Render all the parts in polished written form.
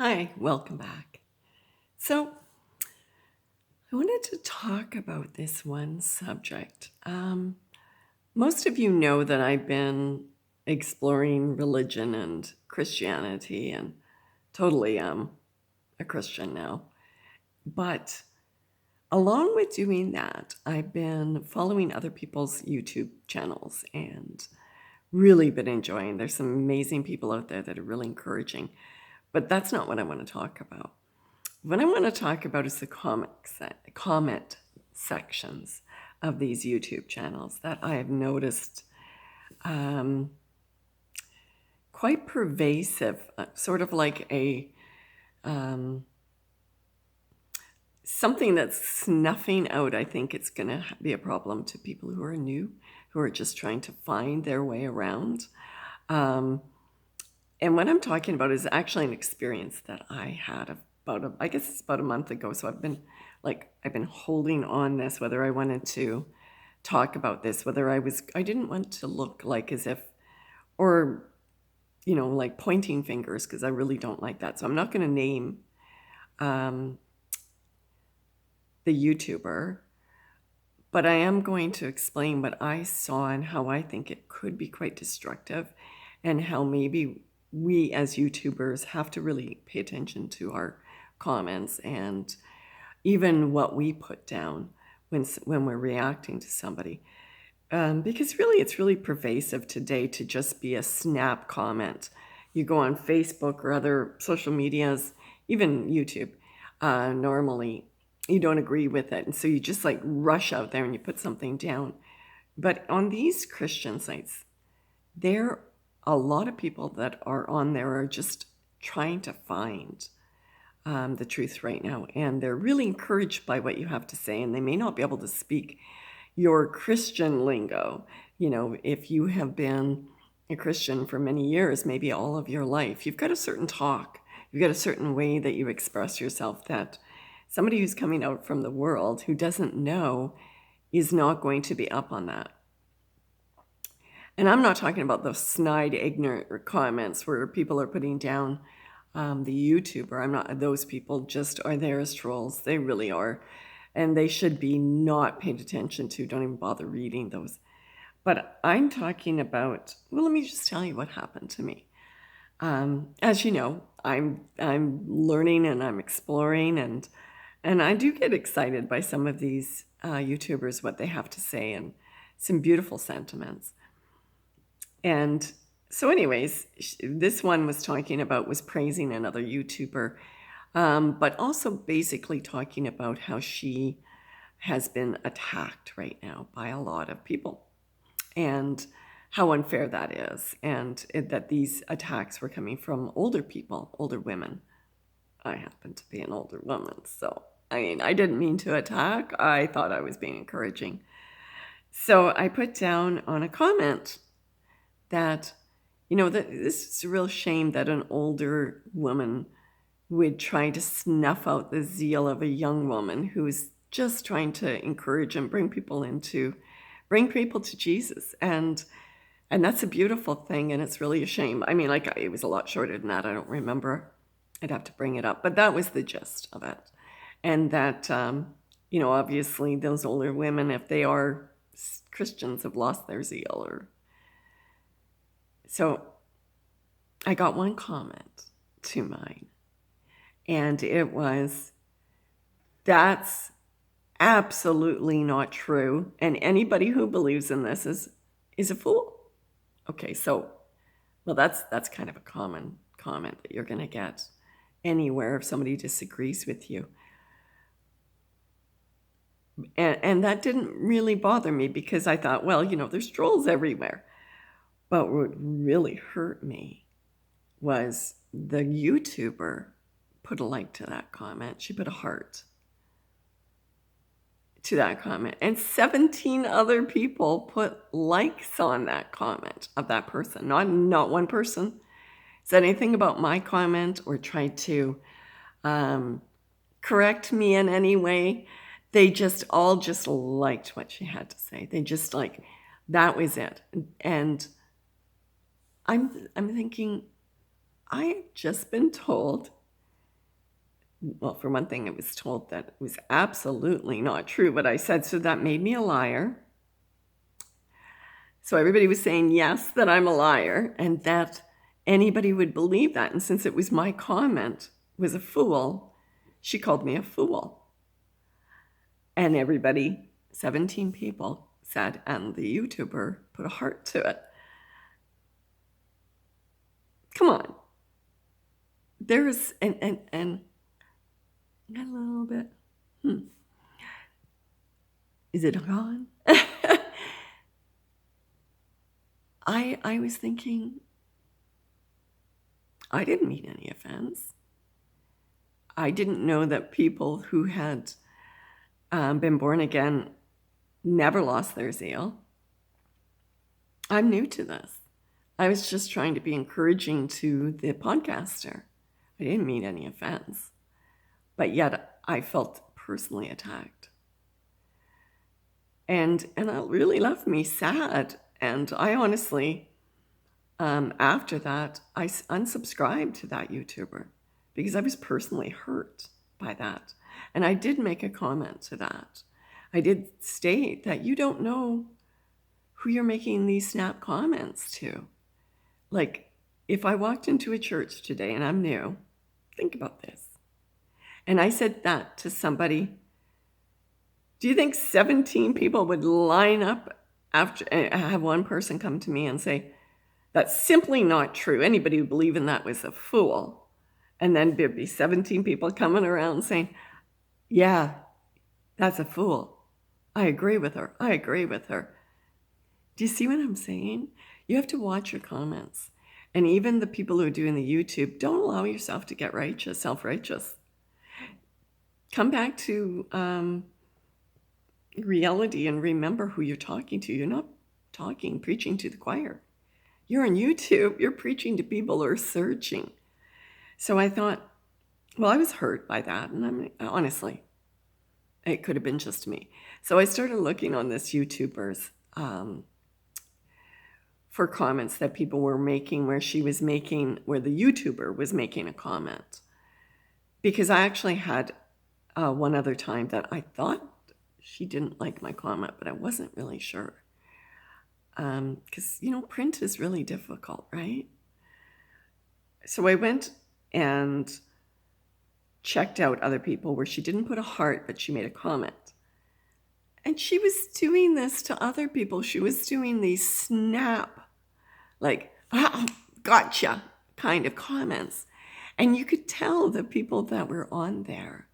Hi, welcome back. So, I wanted to talk about this one subject. Most of you know that I've been exploring religion and Christianity and totally am a Christian now. But along with doing that, I've been following other people's YouTube channels and really been enjoying. There's some amazing people out there that are really encouraging. But that's not what I want to talk about. What I want to talk about is the comment sections of these YouTube channels that I have noticed quite pervasive, sort of like a something that's snuffing out. I think it's going to be a problem to people who are new, who are just trying to find their way around. And what I'm talking about is actually an experience that I had I guess it's about a month ago. So I've been holding on this, whether I wanted to talk about this, whether I didn't want to look like as if, or, like pointing fingers, because I really don't like that. So I'm not going to name the YouTuber, but I am going to explain what I saw and how I think it could be quite destructive, and how maybe we as YouTubers have to really pay attention to our comments and even what we put down when we're reacting to somebody. Because really, it's really pervasive today to just be a snap comment. You go on Facebook or other social medias, even YouTube, normally you don't agree with it. And so you just like rush out there and you put something down. But on these Christian sites, there a lot of people that are on there are just trying to find the truth right now. And they're really encouraged by what you have to say. And they may not be able to speak your Christian lingo. If you have been a Christian for many years, maybe all of your life, you've got a certain talk, you've got a certain way that you express yourself that somebody who's coming out from the world who doesn't know is not going to be up on that. And I'm not talking about the snide, ignorant comments where people are putting down the YouTuber. I'm not, those people just are there as trolls. They really are. And they should be not paid attention to. Don't even bother reading those. But I'm talking about, well, let me just tell you what happened to me. As you know, I'm learning and I'm exploring, and I do get excited by some of these YouTubers, what they have to say, and some beautiful sentiments. And so anyways, this one was praising another YouTuber, but also basically talking about how she has been attacked right now by a lot of people and how unfair that is, and that these attacks were coming from older people, older women. I happen to be an older woman, so I didn't mean to attack. I thought I was being encouraging. So I put down on a comment that, that this is a real shame that an older woman would try to snuff out the zeal of a young woman who's just trying to encourage and bring people to Jesus. And that's a beautiful thing, and it's really a shame. It was a lot shorter than that. I don't remember. I'd have to bring it up. But that was the gist of it. And that, obviously those older women, if they are Christians, have lost their zeal. So I got one comment to mine, and it was, that's absolutely not true, and anybody who believes in this is a fool. Okay, so, well, that's kind of a common comment that you're going to get anywhere if somebody disagrees with you. And that didn't really bother me, because I thought, well, there's trolls everywhere. But what really hurt me was the YouTuber put a like to that comment. She put a heart to that comment. And 17 other people put likes on that comment of that person. Not one person said anything about my comment or tried to correct me in any way. They just all just liked what she had to say. They just that was it. And I'm thinking, I've just been told Well, for one thing, I was told that it was absolutely not true what I said, so that made me a liar. So everybody was saying, yes, that I'm a liar, and that anybody would believe that. And since it was my comment, was a fool, she called me a fool. And everybody, 17 people, said, and the YouTuber put a heart to it. Come on. There's, and a little bit, is it gone? I was thinking, I didn't mean any offense. I didn't know that people who had been born again never lost their zeal. I'm new to this. I was just trying to be encouraging to the podcaster. I didn't mean any offense, but yet I felt personally attacked. And it really left me sad. And I honestly, after that, I unsubscribed to that YouTuber because I was personally hurt by that. And I did make a comment to that. I did state that you don't know who you're making these snap comments to. Like, if I walked into a church today and I'm new, think about this. And I said that to somebody, do you think 17 people would line up after have one person come to me and say, that's simply not true. Anybody who believed in that was a fool. And then there'd be 17 people coming around saying, yeah, that's a fool. I agree with her. I agree with her. Do you see what I'm saying? You have to watch your comments. And even the people who are doing the YouTube, don't allow yourself to get righteous, self-righteous. Come back to reality and remember who you're talking to. You're not preaching to the choir. You're on YouTube. You're preaching to people who are searching. So I thought, well, I was hurt by that. And I mean, honestly, it could have been just me. So I started looking on this YouTuber's for comments that people were making where the YouTuber was making a comment. Because I actually had one other time that I thought she didn't like my comment, but I wasn't really sure. Because, print is really difficult, right? So I went and checked out other people where she didn't put a heart, but she made a comment. And she was doing this to other people. She was doing these snap, like, oh, gotcha kind of comments. And you could tell the people that were on there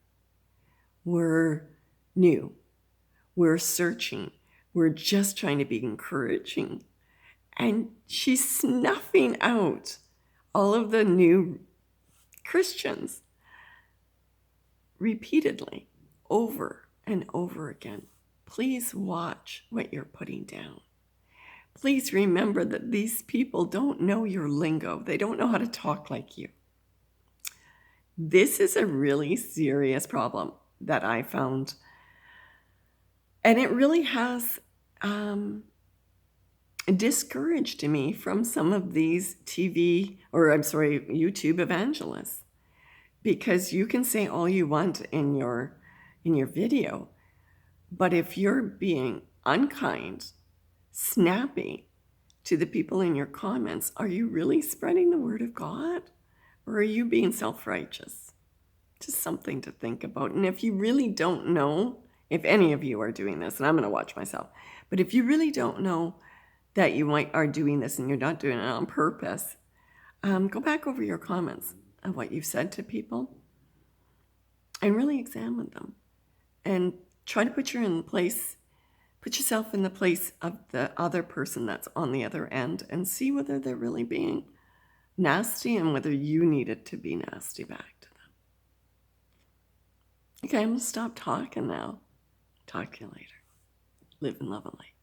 were new, were searching, were just trying to be encouraging. And she's snuffing out all of the new Christians repeatedly, over and over again. Please watch what you're putting down. Please remember that these people don't know your lingo. They don't know how to talk like you. This is a really serious problem that I found. And it really has discouraged me from some of these YouTube evangelists. Because you can say all you want in your video, but if you're being unkind, snappy to the people in your comments, are you really spreading the word of God? Or are you being self-righteous? Just something to think about. And if you really don't know, if any of you are doing this, and I'm going to watch myself, but if you really don't know that you are doing this and you're not doing it on purpose, go back over your comments and what you've said to people and really examine them and try to put yourself in the place of the other person that's on the other end and see whether they're really being nasty and whether you needed to be nasty back to them. Okay, I'm going to stop talking now. Talk to you later. Live and love a light.